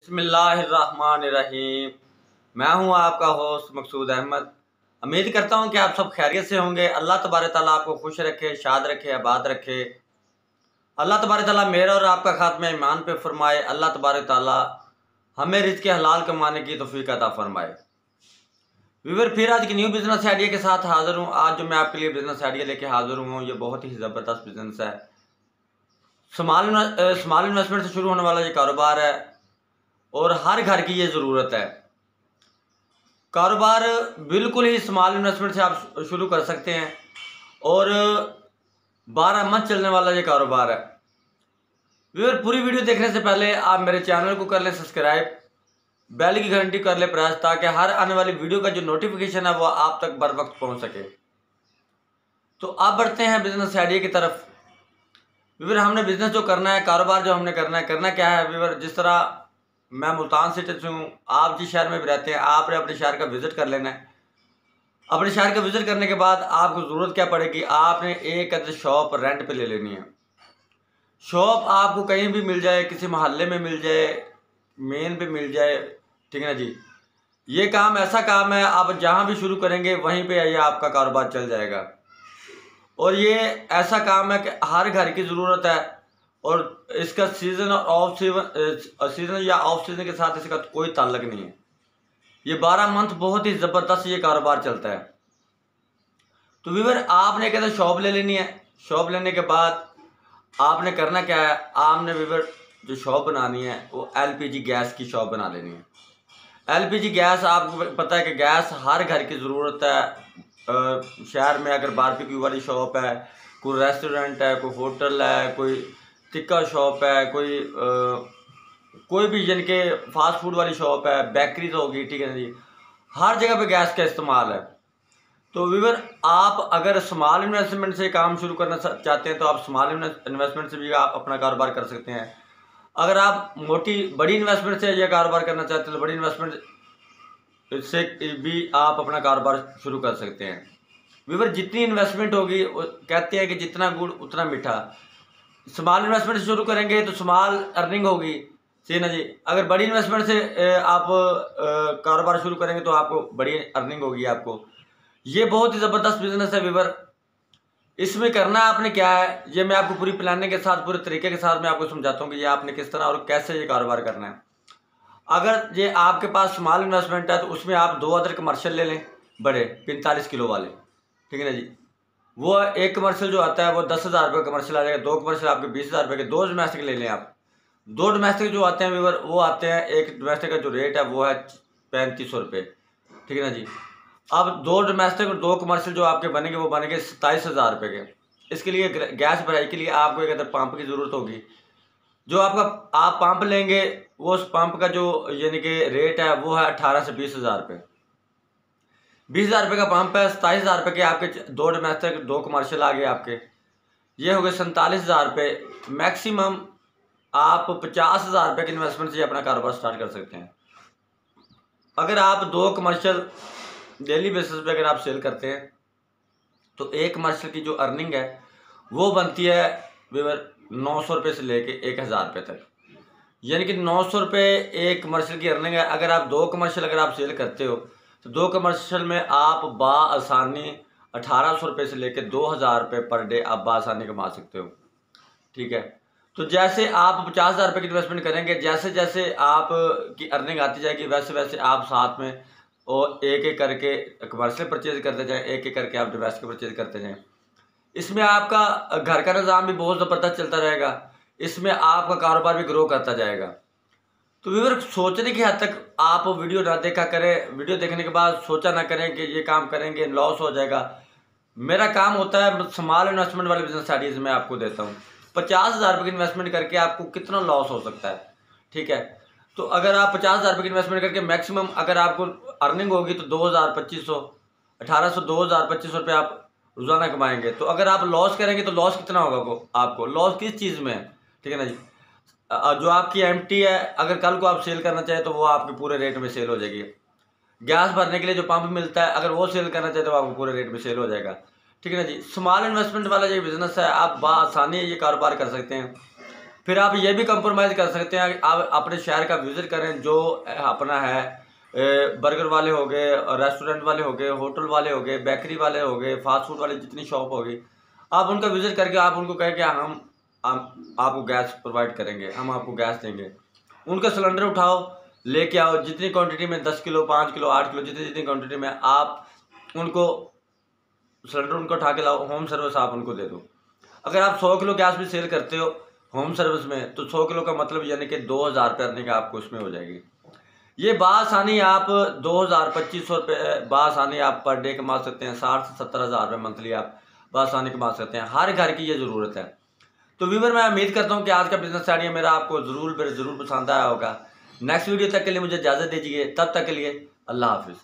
बिस्मिल्लाहिर्रहमानिर्रहीम। मैं हूं आपका होस्ट मकसूद अहमद। उम्मीद करता हूं कि आप सब खैरियत से होंगे। अल्लाह तबारक ताला आपको खुश रखे, शाद रखे, आबाद रखे। अल्लाह तबारक ताला मेरा और आपका खात्मा ईमान पे फरमाए। अल्लाह तबारक ताला हमें रिज़्क़ हलाल कमाने की तौफीक अता फरमाए। व्यूअर, फिर आज की न्यू बिज़नेस आइडिया के साथ हाज़िर हूँ। आज जो मैं आपके लिए बिज़नेस आइडिया लेके हाज़िर हूँ ये बहुत ही ज़बरदस्त बिज़नेस है। स्मॉल इन्वेस्टमेंट से शुरू होने वाला ये कारोबार है और हर घर की ये ज़रूरत है। कारोबार बिल्कुल ही स्मॉल इन्वेस्टमेंट से आप शुरू कर सकते हैं और 12 मंथ चलने वाला ये कारोबार है। व्यूअर, पूरी वीडियो देखने से पहले आप मेरे चैनल को कर लें सब्सक्राइब, बेल की घंटी कर लें प्रेस, ताकि हर आने वाली वीडियो का जो नोटिफिकेशन है वो आप तक बर वक्त पहुँच सके। तो आप बढ़ते हैं बिजनेस आइडिया की तरफ। व्यूअर, हमने बिजनेस जो करना है, कारोबार जो हमने करना क्या है व्यूअर, जिस तरह मैं मुल्तान सिटी से हूँ, आप जिस शहर में भी रहते हैं आपने अपने शहर का विज़िट कर लेना है। अपने शहर का विज़िट करने के बाद आपको ज़रूरत क्या पड़ेगी, आपने एक अदर शॉप रेंट पे ले लेनी है। शॉप आपको कहीं भी मिल जाए, किसी मोहल्ले में मिल जाए, मेन पे मिल जाए, ठीक है ना जी। ये काम ऐसा काम है, आप जहाँ भी शुरू करेंगे वहीं पर ये आपका कारोबार चल जाएगा। और ये ऐसा काम है कि हर घर की ज़रूरत है और इसका सीज़न और ऑफ सीज़न या ऑफ सीज़न के साथ इसका कोई ताल्लुक नहीं है। ये 12 मंथ बहुत ही ज़बरदस्त ये कारोबार चलता है। तो व्यूअर, आपने कहते शॉप ले लेनी है। शॉप लेने के बाद आपने करना क्या है, आपने व्यूअर जो शॉप बनानी है वो एलपीजी गैस की शॉप बना लेनी है। एलपीजी गैस, आपको पता है कि गैस हर घर की ज़रूरत है। शहर में अगर बारबेक्यू वाली शॉप है, कोई रेस्टोरेंट है, कोई होटल है, कोई टिक्का शॉप है, कोई भी यानी कि फास्ट फूड वाली शॉप है, बेकरीज होगी, ठीक है जी, हर जगह पे गैस का इस्तेमाल है। तो व्यूअर, आप अगर स्मॉल इन्वेस्टमेंट से काम शुरू करना चाहते हैं तो आप स्मॉल इन्वेस्टमेंट से भी आप अपना कारोबार कर सकते हैं। अगर आप बड़ी इन्वेस्टमेंट से यह कारोबार करना चाहते हैं तो बड़ी इन्वेस्टमेंट से भी आप अपना कारोबार शुरू कर सकते हैं। व्यूअर, जितनी इन्वेस्टमेंट होगी, कहते हैं कि जितना गुड़ उतना मीठा। स्मॉल इन्वेस्टमेंट से शुरू करेंगे तो स्मॉल अर्निंग होगी, सही ना जी। अगर बड़ी इन्वेस्टमेंट से आप कारोबार शुरू करेंगे तो आपको बड़ी अर्निंग होगी आपको। ये बहुत ही ज़बरदस्त बिजनेस है व्यूअर। इसमें करना आपने क्या है, ये मैं आपको पूरी प्लानिंग के साथ, पूरे तरीके के साथ मैं आपको समझाता हूँ कि ये आपने किस तरह और कैसे ये कारोबार करना है। अगर ये आपके पास स्मॉल इन्वेस्टमेंट है तो उसमें आप 2 अदर कमर्शियल ले लें, बड़े 45 किलो वाले, ठीक है ना जी। वो एक कमर्शियल जो आता है वो 10,000 रुपये कमर्शियल आ जाएगा। 2 कमर्शियल आपके 20,000 रुपये के। 2 डोमेस्टिक ले लें आप। 2 डोमेस्टिक जो आते हैं व्यूअर, वो आते हैं, एक डोमेस्टिक का जो रेट है वो है 3500 रुपये, ठीक है ना जी। अब 2 डोमेस्टिक और 2 कमर्शियल जो आपके बनेंगे वो बनेंगे 27,000 रुपये के। इसके लिए गैस भराई के लिए आपको एक अदर पंप की ज़रूरत होगी। जो आप पंप लेंगे वो उस पंप का जो यानी कि रेट है वो है 18 से 20,000 रुपये। 20,000 रुपये का पंप है, 27,000 रुपये के आपके 2 डोमेस्टिक 2 कमर्शियल आ गए आपके। ये हो गए 47,000 रुपये। मैक्सिमम आप 50,000 रुपये की इन्वेस्टमेंट से अपना कारोबार स्टार्ट कर सकते हैं। अगर आप 2 कमर्शियल डेली बेसिस पे अगर आप सेल करते हैं तो एक कमर्शियल की जो अर्निंग है वो बनती है व्यूअर 900 रुपये से लेके 1,000 रुपये तक। यानी कि 900 रुपये एक कमर्शियल की अर्निंग है। अगर आप 2 कमर्शियल अगर आप सेल करते हो तो 2 कमर्शियल में आप बाआसानी 1,800 रुपये से लेकर 2,000 रुपये पर डे आप बाआसानी कमा सकते हो, ठीक है। तो जैसे आप 50,000 रुपये की इन्वेस्टमेंट करेंगे, जैसे जैसे आप की अर्निंग आती जाएगी वैसे वैसे आप साथ में और एक एक करके कमर्शियल परचेज करते जाएँ, एक एक करके आप डोमेस्टिक परचेज करते जाएँ। इसमें आपका घर का निज़ाम भी बहुत ज़बरदस्त चलता रहेगा। इसमें आपका कारोबार भी ग्रो करता जाएगा। तो व्यूअर, सोचने की हद तक आप वीडियो ना देखा करें। वीडियो देखने के बाद सोचा ना करें कि ये काम करेंगे लॉस हो जाएगा। मेरा काम होता है स्मॉल इन्वेस्टमेंट वाले बिजनेस आइडियाज़ में आपको देता हूँ। 50,000 रुपये की इन्वेस्टमेंट करके आपको कितना लॉस हो सकता है, ठीक है। तो अगर आप 50,000 रुपये की इन्वेस्टमेंट करके मैक्सिमम अगर आपको अर्निंग होगी तो 2,000, 2,500, 1,800, 2,000, 2,500 रुपये आप रोज़ाना कमाएंगे। तो अगर आप लॉस करेंगे तो लॉस कितना होगा आपको, लॉस किस चीज़ में है, ठीक है ना जी। जो आपकी एम्प्टी है, अगर कल को आप सेल करना चाहें तो वो आपके पूरे रेट में सेल हो जाएगी। गैस भरने के लिए जो पंप मिलता है, अगर वो सेल करना चाहे तो आपको पूरे रेट में सेल हो जाएगा, ठीक है ना जी। स्मॉल इन्वेस्टमेंट वाला ये बिजनेस है, आप बआसानी ये कारोबार कर सकते हैं। फिर आप ये भी कंप्रोमाइज़ कर सकते हैं, आप अपने शहर का विज़िट करें, जो अपना है बर्गर वाले हो गए, रेस्टोरेंट वाले हो गए, होटल वाले हो गए, बेकरी वाले हो गए, फास्ट फूड वाले जितनी शॉप होगी, आप उनका विज़िट करके आप उनको कहें कि हम आपको गैस प्रोवाइड करेंगे, हम आपको गैस देंगे। उनका सिलेंडर उठाओ, लेके आओ, जितनी क्वांटिटी में 10 किलो 5 किलो 8 किलो जितनी जितनी क्वांटिटी में आप उनको सिलेंडर उनको उठा के लाओ, होम सर्विस आप उनको दे दो। अगर आप 100 किलो गैस भी सेल करते हो होम सर्विस में, तो 100 किलो का मतलब यानी कि 2000 रुपये अर्निंग आपको उसमें हो जाएगी। ये बासानी आप 2000-2500 रुपये बासानी आप पर डे कमा सकते हैं। 60 से 70 हज़ार रुपये मंथली आप बासानी कमा सकते हैं। हर घर की ये ज़रूरत है। तो व्यूअर, मैं उम्मीद करता हूँ कि आज का बिजनेस आइडिया मेरा आपको ज़रूर पसंद आया होगा। नेक्स्ट वीडियो तक के लिए मुझे इजाज़त दीजिए। तब तक के लिए अल्लाह हाफिज़।